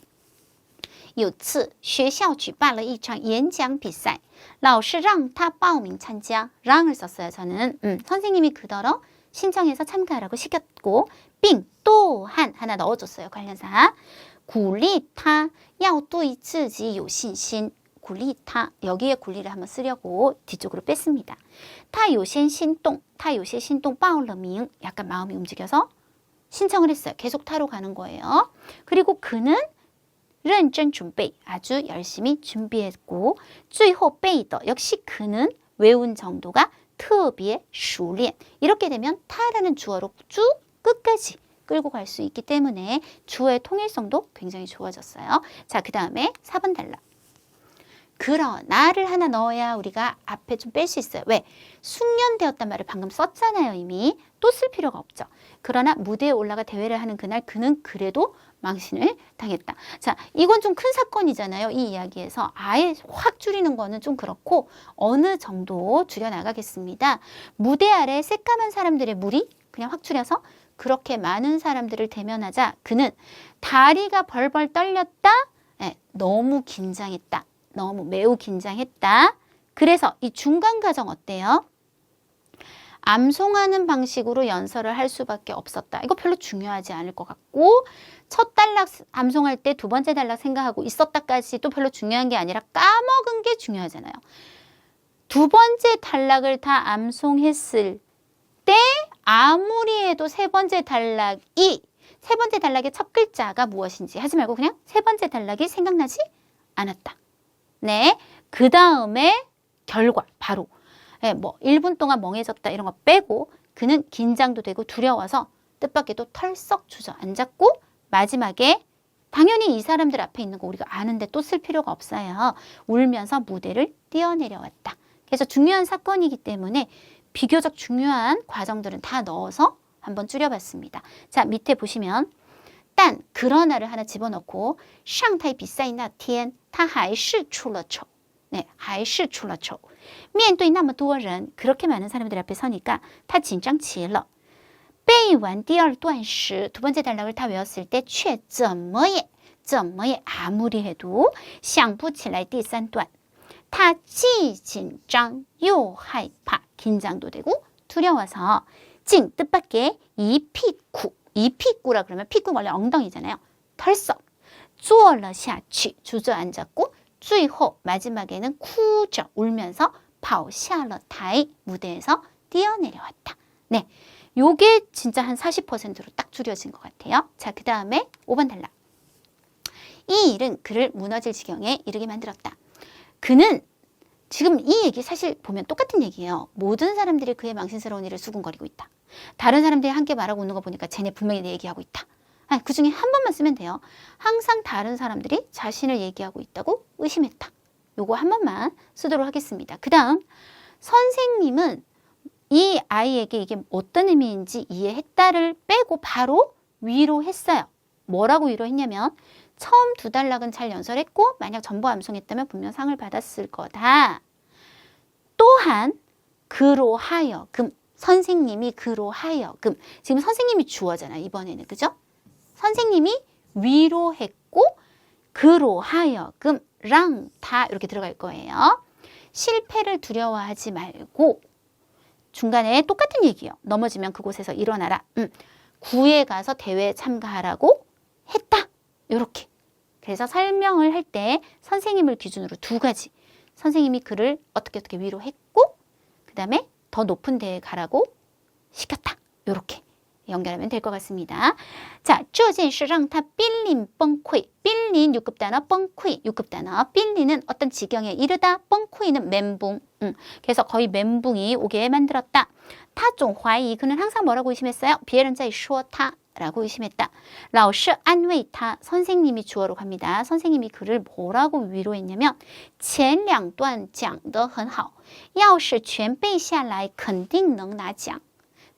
有次学校举办了一场演讲比赛老师让他报名参加 랑을 썼어요. 저는 선생님이 그더러 신청해서 참가하라고 시켰고 빙 또한 하나 넣어줬어요. 관련사 鼓励他要对自己有信心 鼓励他 여기에 鼓励를 한번 쓰려고 뒤쪽으로 뺐습니다. 他有些心动 他有些心动报了名 약간 마음이 움직여서 신청을 했어요. 계속 타로 가는 거예요. 그리고 그는 认真准备 아주 열심히 준비했고 最后背的 역시 그는 외운 정도가 特别熟练 이렇게 되면 타라는 주어로 쭉 끝까지 끌고 갈 수 있기 때문에 주어의 통일성도 굉장히 좋아졌어요. 자, 그 다음에 4번 단락 그러나를 하나 넣어야 우리가 앞에 좀 뺄 수 있어요. 왜? 숙련되었단 말을 방금 썼잖아요. 이미. 또 쓸 필요가 없죠. 그러나 무대에 올라가 대회를 하는 그날 그는 그래도 망신을 당했다. 자, 이건 좀 큰 사건이잖아요. 이 이야기에서 아예 확 줄이는 거는 좀 그렇고 어느 정도 줄여나가겠습니다. 무대 아래 새까만 사람들의 무리 그냥 확 줄여서 그렇게 많은 사람들을 대면하자 그는 다리가 벌벌 떨렸다. 네, 너무 긴장했다. 너무 매우 긴장했다. 그래서 이 중간 과정 어때요? 암송하는 방식으로 연설을 할 수밖에 없었다. 이거 별로 중요하지 않을 것 같고 첫 단락 암송할 때 두 번째 단락 생각하고 있었다까지 또 별로 중요한 게 아니라 까먹은 게 중요하잖아요. 두 번째 단락을 다 암송했을 때 아무리 해도 세 번째 단락의 첫 글자가 무엇인지 하지 말고 그냥 세 번째 단락이 생각나지 않았다. 네, 그 다음에 결과 바로 뭐 1분 동안 멍해졌다 이런 거 빼고 그는 긴장도 되고 두려워서 뜻밖에도 털썩 주저앉았고 마지막에 당연히 이 사람들 앞에 있는 거 우리가 아는데 또 쓸 필요가 없어요. 울면서 무대를 뛰어내려왔다. 그래서 중요한 사건이기 때문에 비교적 중요한 과정들은 다 넣어서 한번 줄여봤습니다. 자, 밑에 보시면 단 그러나를 하나 집어넣고 上台比赛那天他还是出了丑 네, 还是出了丑面对那么多人 그렇게 많은 사람들 앞에 서니까 他紧张极了背完第二段时 두 번째 단락을 다 외웠을 때 却怎么也 아무리 해도 想不起来第三段他既紧张又害怕 긴장도 되고 두려워서 竟 뜻밖의 이피구라 그러면 피구 원래 엉덩이잖아요. 털썩 坐了下去 주저앉았고 最后 마지막에는哭着 울면서 跑下了台 무대에서 뛰어내려왔다. 네, 요게 진짜 한 40%로 딱 줄여진 것 같아요. 자, 그 다음에 5번 단락. 이 일은 그를 무너질 지경에 이르게 만들었다. 그는 지금 이 얘기 사실 보면 똑같은 얘기예요. 모든 사람들이 그의 망신스러운 일을 수군거리고 있다. 다른 사람들이 함께 말하고 웃는 거 보니까 쟤네 분명히 내 얘기하고 있다. 그 중에 한 번만 쓰면 돼요. 항상 다른 사람들이 자신을 얘기하고 있다고 의심했다. 요거 한 번만 쓰도록 하겠습니다. 그 다음 선생님은 이 아이에게 이게 어떤 의미인지 이해했다를 빼고 바로 위로했어요. 뭐라고 위로했냐면 처음 두 단락은 잘 연설했고 만약 전부 암송했다면 분명 상을 받았을 거다. 또한 그로 하여금 선생님이 그로 하여금 지금 선생님이 주어잖아요. 이번에는 그죠? 선생님이 위로했고 그로 하여금 랑 다 이렇게 들어갈 거예요. 실패를 두려워하지 말고 중간에 똑같은 얘기예요. 넘어지면 그곳에서 일어나라. 구에 가서 대회에 참가하라고 했다. 이렇게. 그래서 설명을 할 때 선생님을 기준으로 두 가지. 선생님이 그를 어떻게 위로했고 그 다음에 더 높은 데에 가라고 시켰다. 이렇게 연결하면 될 것 같습니다. 자, 这件事让他濒临崩溃. 빌린 6급 단어, 뻥쿠이 6급 단어. 빌리는 어떤 지경에 이르다, 뻥쿠이는 멘붕. 그래서 거의 멘붕이 오게 만들었다. 타종 화이 그는 항상 뭐라고 의심했어요? 别人在说他 라고 의심했다. 老师安慰他 선생님이 주어로 갑니다. 선생님이 그를 뭐라고 위로했냐면 前两段讲得很好要是全背下来肯定能拿奖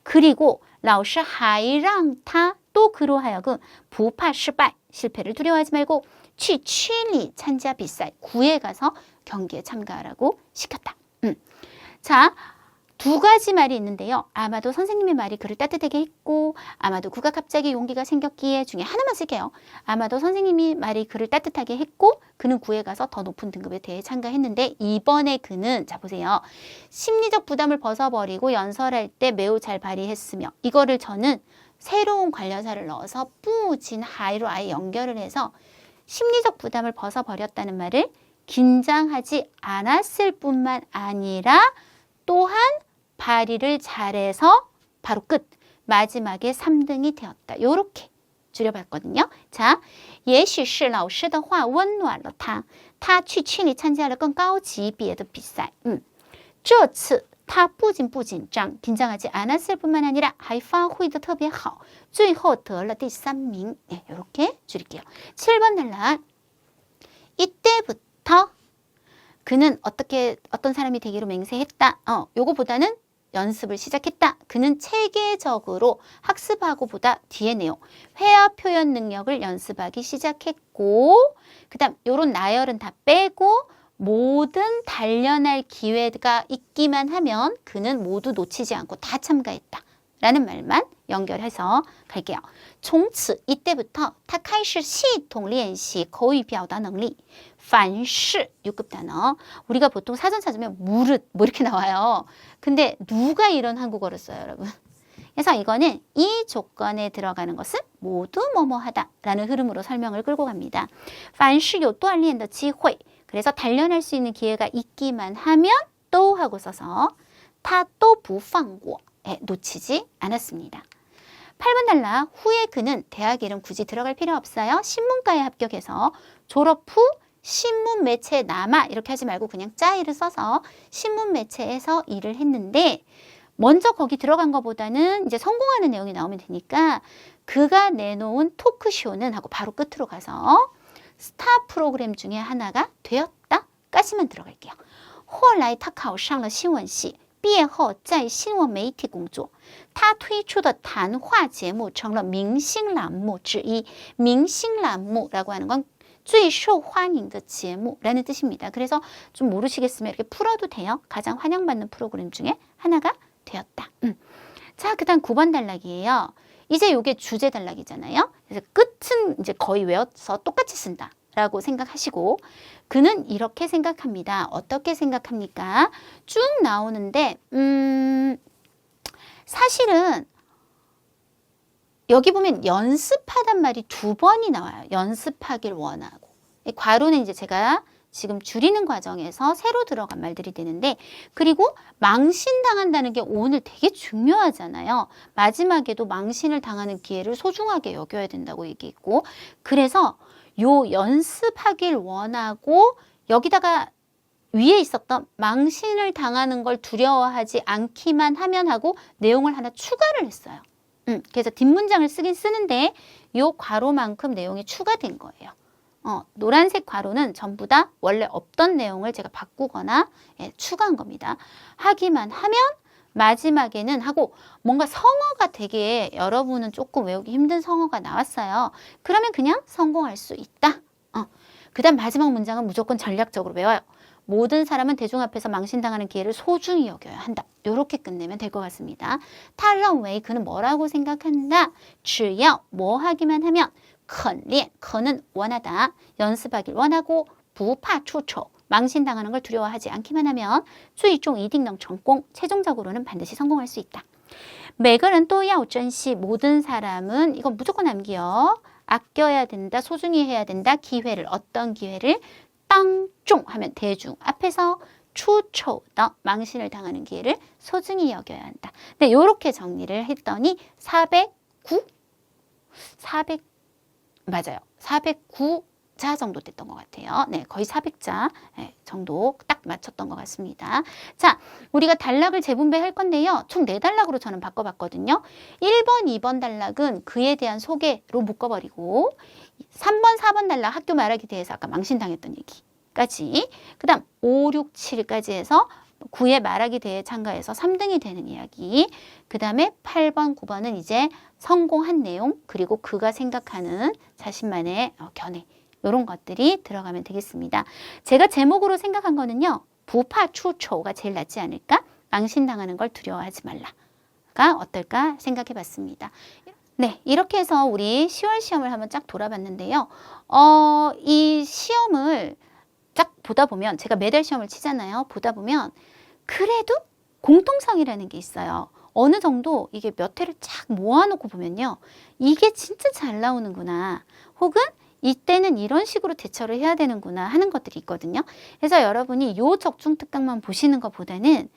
그리고 老师还让他 또 그로 하여금 不怕失败 실패를 두려워하지 말고 去区里参加比赛 구에 가서 경기에 참가하라고 시켰다. 자, 두 가지 말이 있는데요. 아마도 선생님의 말이 그를 따뜻하게 했고 아마도 그가 갑자기 용기가 생겼기에 중에 하나만 쓸게요. 아마도 선생님이 말이 그를 따뜻하게 했고 그는 구에 가서 더 높은 등급에 대해 참가했는데 이번에 그는 자 보세요. 심리적 부담을 벗어버리고 연설할 때 매우 잘 발휘했으며 이거를 저는 새로운 관련사를 넣어서 뿌진 하이로 아예 연결을 해서 심리적 부담을 벗어버렸다는 말을 긴장하지 않았을 뿐만 아니라 또한 발휘를 잘해서 바로 끝 마지막에 3등이 되었다. 요렇게 줄여봤거든요. 자, 也许是老师的话温暖了他他去区里参加了更高级别的比赛这次他不仅不紧张 긴장하지 않았을 뿐만 아니라 还发挥得特别好最后得了第3名 네, 요렇게 줄일게요. 7번 단락 이때부터 그는 어떤 사람이 되기로 맹세했다. 요거보다는 연습을 시작했다. 그는 체계적으로 학습하고 보다 뒤에 내용, 회화 표현 능력을 연습하기 시작했고, 그 다음 요런 나열은 다 빼고 모든 단련할 기회가 있기만 하면 그는 모두 놓치지 않고 다 참가했다. 라는 말만 연결해서 갈게요. 从此 이때부터 他开始系统练习口语表达能力凡是 6급 단어. 우리가 보통 사전 찾으면 무릇 뭐 이렇게 나와요. 근데 누가 이런 한국어를 써요, 여러분? 그래서 이거는 이 조건에 들어가는 것은 모두 뭐뭐 하다 라는 흐름으로 설명을 끌고 갑니다. 凡是有锻炼的机会. 그래서 단련할 수 있는 기회가 있기만 하면 또 하고 써서 他都不放过. 놓치지 않았습니다. 8번 달라. 후에 그는 대학 이름 굳이 들어갈 필요 없어요. 신문과에 합격해서 졸업 후 신문 매체에 남아 이렇게 하지 말고 그냥 짜이를 써서 신문 매체에서 일을 했는데 먼저 거기 들어간 것보다는 이제 성공하는 내용이 나오면 되니까 그가 내놓은 토크쇼는 하고 바로 끝으로 가서 스타 프로그램 중에 하나가 되었다 까지만 들어갈게요. 后来他考上了新闻系毕业后在新闻媒体工作他推出的谈话节目成了明星栏目之一明星栏目라고 하는 건最受欢迎的节目라는 뜻입니다. 그래서 좀 모르시겠으면 이렇게 풀어도 돼요. 가장 환영받는 프로그램 중에 하나가 되었다. 자, 그 다음 9번 단락이에요. 이제 이게 주제 단락이잖아요. 그래서 끝은 이제 거의 외워서 똑같이 쓴다 라고 생각하시고 그는 이렇게 생각합니다. 어떻게 생각합니까? 쭉 나오는데 사실은 여기 보면 연습하단 말이 2번이 나와요. 연습하길 원하고. 괄호는 이제 제가 지금 줄이는 과정에서 새로 들어간 말들이 되는데 그리고 망신당한다는 게 오늘 되게 중요하잖아요. 마지막에도 망신을 당하는 기회를 소중하게 여겨야 된다고 얘기했고 그래서 요 연습하길 원하고 여기다가 위에 있었던 망신을 당하는 걸 두려워하지 않기만 하면 하고 내용을 하나 추가를 했어요. 그래서 뒷문장을 쓰긴 쓰는데 요 괄호만큼 내용이 추가된 거예요. 노란색 괄호는 전부 다 원래 없던 내용을 제가 바꾸거나 추가한 겁니다. 하기만 하면 마지막에는 하고 뭔가 성어가 되게 여러분은 조금 외우기 힘든 성어가 나왔어요. 그러면 그냥 성공할 수 있다. 그 다음 마지막 문장은 무조건 전략적으로 외워요. 모든 사람은 대중 앞에서 망신당하는 기회를 소중히 여겨야 한다. 이렇게 끝내면 될 것 같습니다. 他认为 그는 뭐라고 생각한다. 只要뭐 하기만 하면 肯练 可는 원하다. 연습하길 원하고 不怕出丑 망신당하는 걸 두려워하지 않기만 하면 最终一定能成功 최종적으로는 반드시 성공할 수 있다. 每个人都要珍惜 모든 사람은 이건 무조건 남기요. 아껴야 된다. 소중히 해야 된다. 기회를 어떤 기회를 当众 하면 대중 앞에서 出丑的 망신을 당하는 기회를 소중히 여겨야 한다. 네, 이렇게 정리를 했더니 409 맞아요. 409자 정도 됐던 것 같아요. 네, 거의 400자 정도 딱 맞췄던 것 같습니다. 자, 우리가 단락을 재분배할 건데요. 총 4단락으로 저는 바꿔봤거든요. 1번, 2번 단락은 그에 대한 소개로 묶어버리고 3번, 4번 단락 학교 말하기 대해서 아까 망신당했던 얘기까지 그 다음 5, 6, 7까지 해서 9의 말하기 대회에 참가해서 3등이 되는 이야기 그 다음에 8번, 9번은 이제 성공한 내용 그리고 그가 생각하는 자신만의 견해 이런 것들이 들어가면 되겠습니다. 제가 제목으로 생각한 거는요. 부파 추초가 제일 낫지 않을까? 망신당하는 걸 두려워하지 말라가 어떨까 생각해 봤습니다. 네, 이렇게 해서 우리 10월 시험을 한번 쫙 돌아봤는데요. 이 시험을 쫙 보다 보면 제가 매달 시험을 치잖아요. 보다 보면 그래도 공통성이라는 게 있어요. 어느 정도 이게 몇 회를 쫙 모아놓고 보면요. 이게 진짜 잘 나오는구나. 혹은 이때는 이런 식으로 대처를 해야 되는구나 하는 것들이 있거든요. 그래서 여러분이 요 적중특강만 보시는 것보다는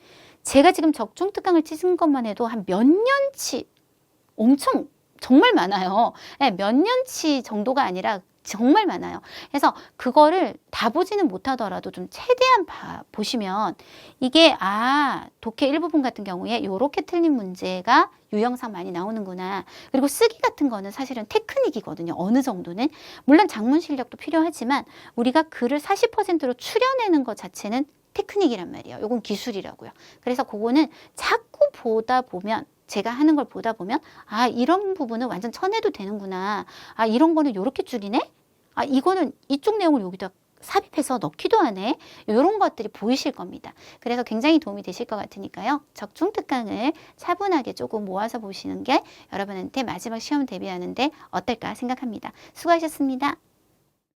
제가 지금 적중특강을 찍은 것만 해도 한 몇 년치 엄청 정말 많아요. 몇 년치 정도가 아니라 정말 많아요. 그래서 그거를 다 보지는 못하더라도 좀 최대한 보시면 이게 독해 일부분 같은 경우에 요렇게 틀린 문제가 유형상 많이 나오는구나. 그리고 쓰기 같은 거는 사실은 테크닉이거든요. 어느 정도는. 물론 작문 실력도 필요하지만 우리가 글을 40%로 추려내는 것 자체는 테크닉이란 말이에요. 요건 기술이라고요. 그래서 그거는 자꾸 보다 보면 제가 하는 걸 보다 보면 이런 부분은 완전 쳐내도 되는구나. 이런 거는 요렇게 줄이네. 이거는 이쪽 내용을 여기다 삽입해서 넣기도 하네. 이런 것들이 보이실 겁니다. 그래서 굉장히 도움이 되실 것 같으니까요. 적중특강을 차분하게 조금 모아서 보시는 게 여러분한테 마지막 시험 대비하는데 어떨까 생각합니다. 수고하셨습니다.